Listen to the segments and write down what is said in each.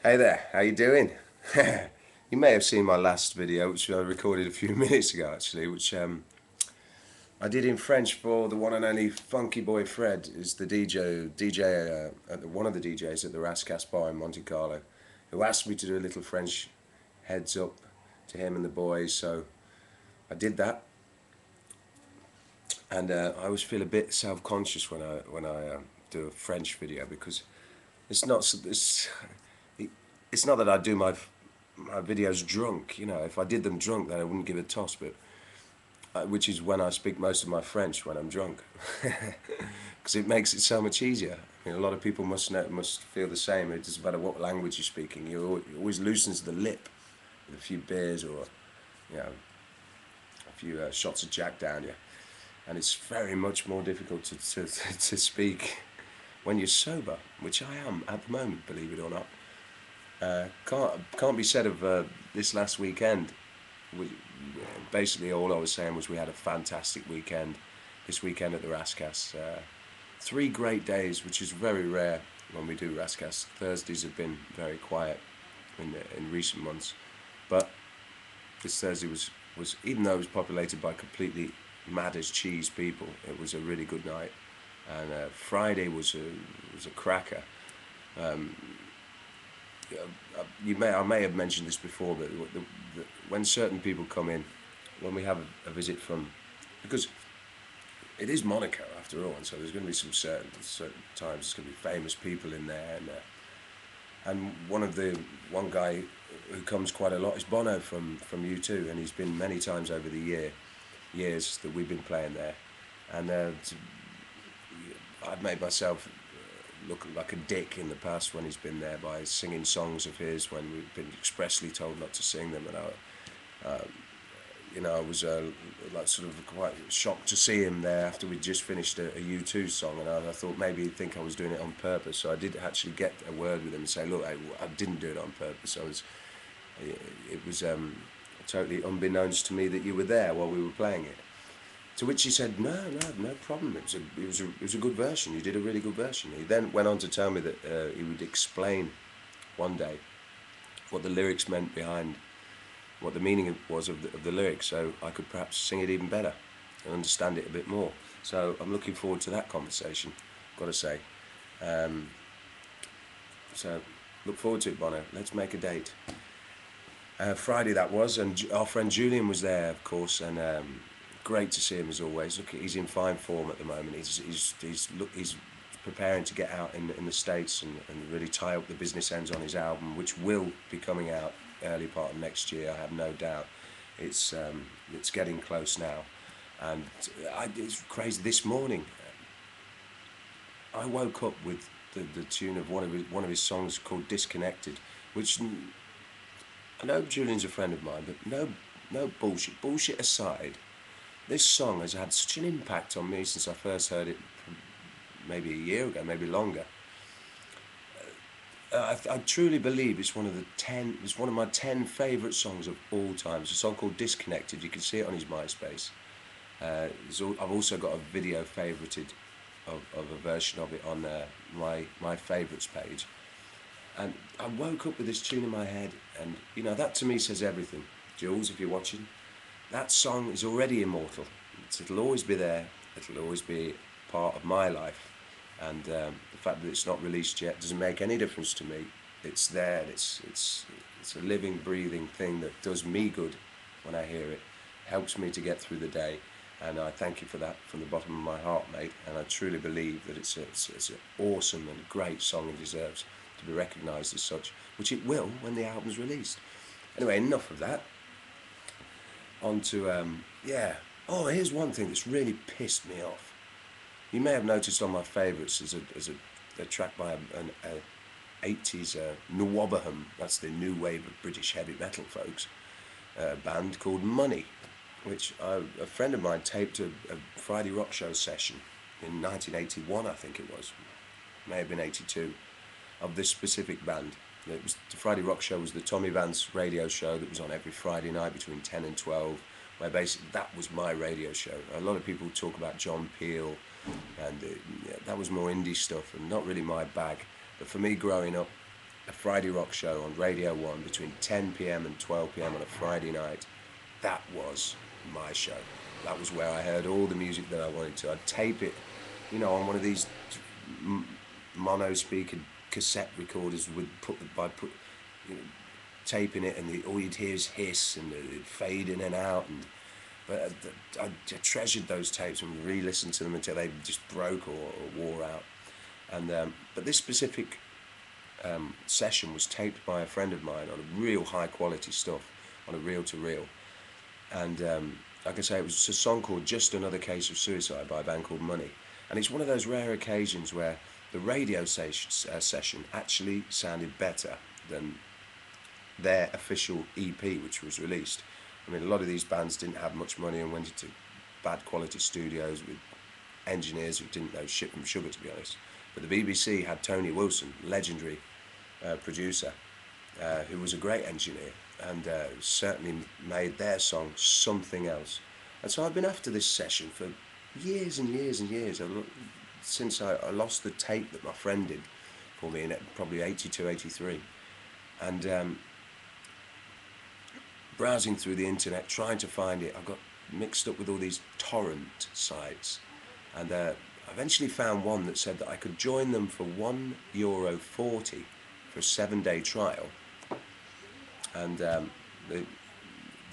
Hey there, how you doing? You may have seen my last video, which I recorded a few minutes ago, actually, which I did in French for the one and only Funky Boy Fred, is the DJ, one of the DJs at the Rascas Bar in Monte Carlo, who asked me to do a little French heads up to him and the boys. So I did that, and I always feel a bit self-conscious when I do a French video because it's not it's not that I do my videos drunk. You know, if I did them drunk, then I wouldn't give a toss. But which is when I speak most of my French when I'm drunk, because it makes it so much easier. I mean, a lot of people must feel the same. It doesn't matter what language you're speaking. It always loosens the lip with a few beers or you know a few shots of Jack down you, and it's very much more difficult to speak when you're sober, which I am at the moment, believe it or not. Can't be said of this last weekend. We, Basically, all I was saying was we had a fantastic weekend. This weekend at the Rascas, 3 great days, which is very rare when we do Rascas. Thursdays have been very quiet in recent months, but this Thursday was even though it was populated by completely mad as cheese people, it was a really good night. And Friday was a cracker. Um, I may have mentioned this before, but when certain people come in, when we have a visit from, because it is Monaco after all, and so there's going to be some certain times there's going to be famous people in there, and one guy who comes quite a lot is Bono from U2, and he's been many times over the years that we've been playing there, and I've made myself look like a dick in the past when he's been there by singing songs of his when we've been expressly told not to sing them, and I was like sort of quite shocked to see him there after we'd just finished a U2 song, and I thought maybe he'd think I was doing it on purpose. So I did actually get a word with him and say, look, I didn't do it on purpose. It was totally unbeknownst to me that you were there while we were playing it. To which he said, no problem. It was a good version. You did a really good version. He then went on to tell me that he would explain one day what the lyrics meant behind, what the meaning was of the lyrics, so I could perhaps sing it even better and understand it a bit more. So I'm looking forward to that conversation, got to say. Um, so look forward to it, Bono. Let's make a date. Friday that was, and our friend Julian was there, of course, and great to see him as always. Look, he's in fine form at the moment. He's preparing to get out in the States and really tie up the business ends on his album, which will be coming out early part of next year. I have no doubt. It's getting close now, and it's crazy. This morning, I woke up with the tune of one of his songs called "Disconnected," which I know Julian's a friend of mine, but no bullshit. Bullshit aside, this song has had such an impact on me since I first heard it, maybe a year ago, maybe longer. I truly believe it's one of the 10. It's one of my 10 favourite songs of all time. It's a song called "Disconnected." You can see it on his MySpace. I've also got a video favourited of a version of it on my favourites page. And I woke up with this tune in my head, and that to me says everything. Jules, if you're watching, that song is already immortal. It'll always be there. It'll always be part of my life. And the fact that it's not released yet doesn't make any difference to me. It's there. It's a living, breathing thing that does me good when I hear it. Helps me to get through the day, and I thank you for that from the bottom of my heart, mate. And I truly believe that it's an awesome and great song and deserves to be recognised as such, which it will when the album's released. Anyway, enough of that. On to Oh, here's one thing that's really pissed me off. You may have noticed on my favourites as a track by an 80s Nwabaham, that's the new wave of British heavy metal folks, band called Money, which a friend of mine taped a Friday rock show session in 1981, I think it was, may have been 82, of this specific band. The Friday rock show was the Tommy Vance radio show that was on every Friday night between 10 and 12, where basically that was my radio show. A lot of people talk about John Peel, and that was more indie stuff and not really my bag. But for me growing up, a Friday rock show on Radio 1 between 10 p.m. and 12 p.m. on a Friday night. That was my show. That was where I heard all the music that I wanted to. I'd tape it, on one of these mono speaker cassette recorders with taping it, and all you'd hear is hiss and it'd fade in and out. But I treasured those tapes and re-listened to them until they just broke or wore out. And but this specific session was taped by a friend of mine on a real high quality stuff, on a reel to reel. And like I say, it was a song called "Just Another Case of Suicide" by a band called Money. And it's one of those rare occasions where the radio session actually sounded better than their official EP, which was released. I mean, a lot of these bands didn't have much money and went into bad quality studios with engineers who didn't know shit from sugar, to be honest. But the BBC had Tony Wilson, legendary producer, who was a great engineer, and certainly made their song something else. And so I've been after this session for years and years and years, since I lost the tape that my friend did for me in probably 82, 83. And browsing through the internet, trying to find it, I got mixed up with all these torrent sites, and I eventually found one that said that I could join them for €1.40 for a 7-day trial. And the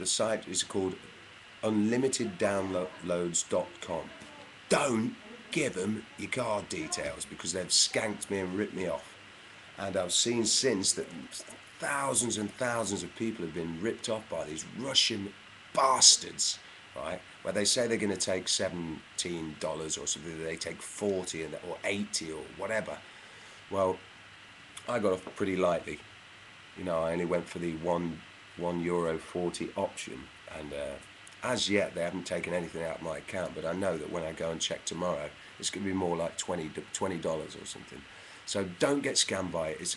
site is called unlimiteddownloads.com. Don't give them your card details, because they've skanked me and ripped me off. And I've seen since that thousands and thousands of people have been ripped off by these Russian bastards, right? Where they say they're going to take $17 or something, they take 40 or 80 or whatever. Well, I got off pretty lightly. I only went for the €1.40 option, and as yet they haven't taken anything out of my account. But I know that when I go and check tomorrow, it's going to be more like $20 or something. So don't get scammed by it.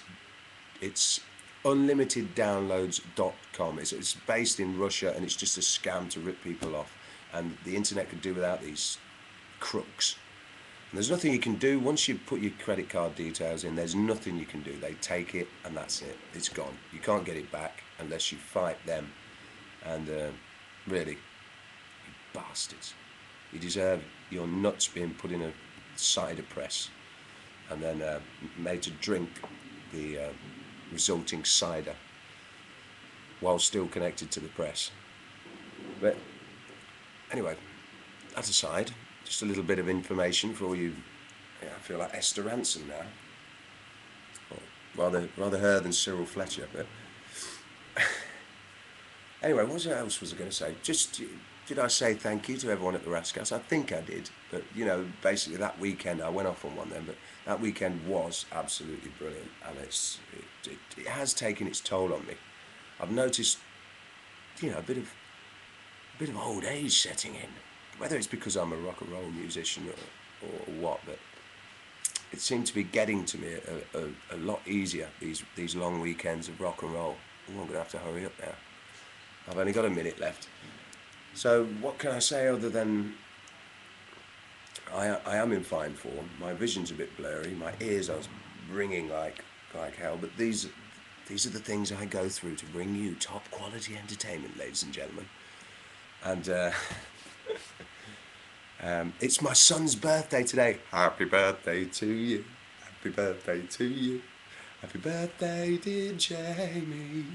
It's unlimiteddownloads.com. It's based in Russia, and it's just a scam to rip people off. And the internet could do without these crooks. And there's nothing you can do. Once you put your credit card details in, there's nothing you can do. They take it, and that's it. It's gone. You can't get it back unless you fight them. And really, you bastards, you deserve your nuts being put in a cider press and then made to drink the resulting cider while still connected to the press. But anyway, that aside, just a little bit of information for all you. I feel like Esther Ransom now, or rather her than Cyril Fletcher. But anyway, what else was I going to say? Just, did I say thank you to everyone at the Rascals? I think I did. But basically that weekend, I went off on one then, but that weekend was absolutely brilliant, and it has taken its toll on me. I've noticed, a bit of old age setting in. Whether it's because I'm a rock and roll musician or what, but it seemed to be getting to me a lot easier, these long weekends of rock and roll. I'm going to have to hurry up now. I've only got a minute left. So what can I say other than I am in fine form. My vision's a bit blurry. My ears are ringing like hell. But these are the things I go through to bring you top quality entertainment, ladies and gentlemen. And it's my son's birthday today. Happy birthday to you. Happy birthday to you. Happy birthday, dear Jamie.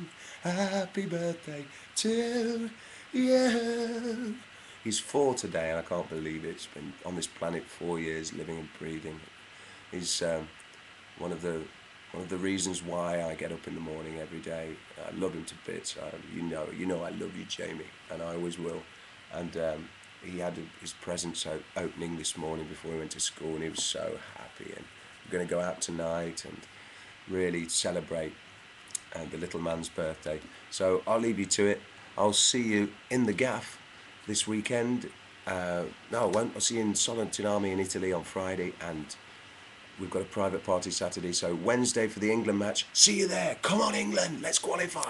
Happy birthday to you. He's 4 today, and I can't believe it. He's been on this planet 4 years, living and breathing. He's one of the reasons why I get up in the morning every day. I love him to bits. You know I love you, Jamie, and I always will. And he had his presents opening this morning before he went to school, and he was so happy. And we're going to go out tonight and really celebrate the little man's birthday. So I'll leave you to it. I'll see you in the gaff this weekend. No, I won't. I'll see you in Solentinami in Italy on Friday, and we've got a private party Saturday. So Wednesday for the England match. See you there. Come on, England. Let's qualify.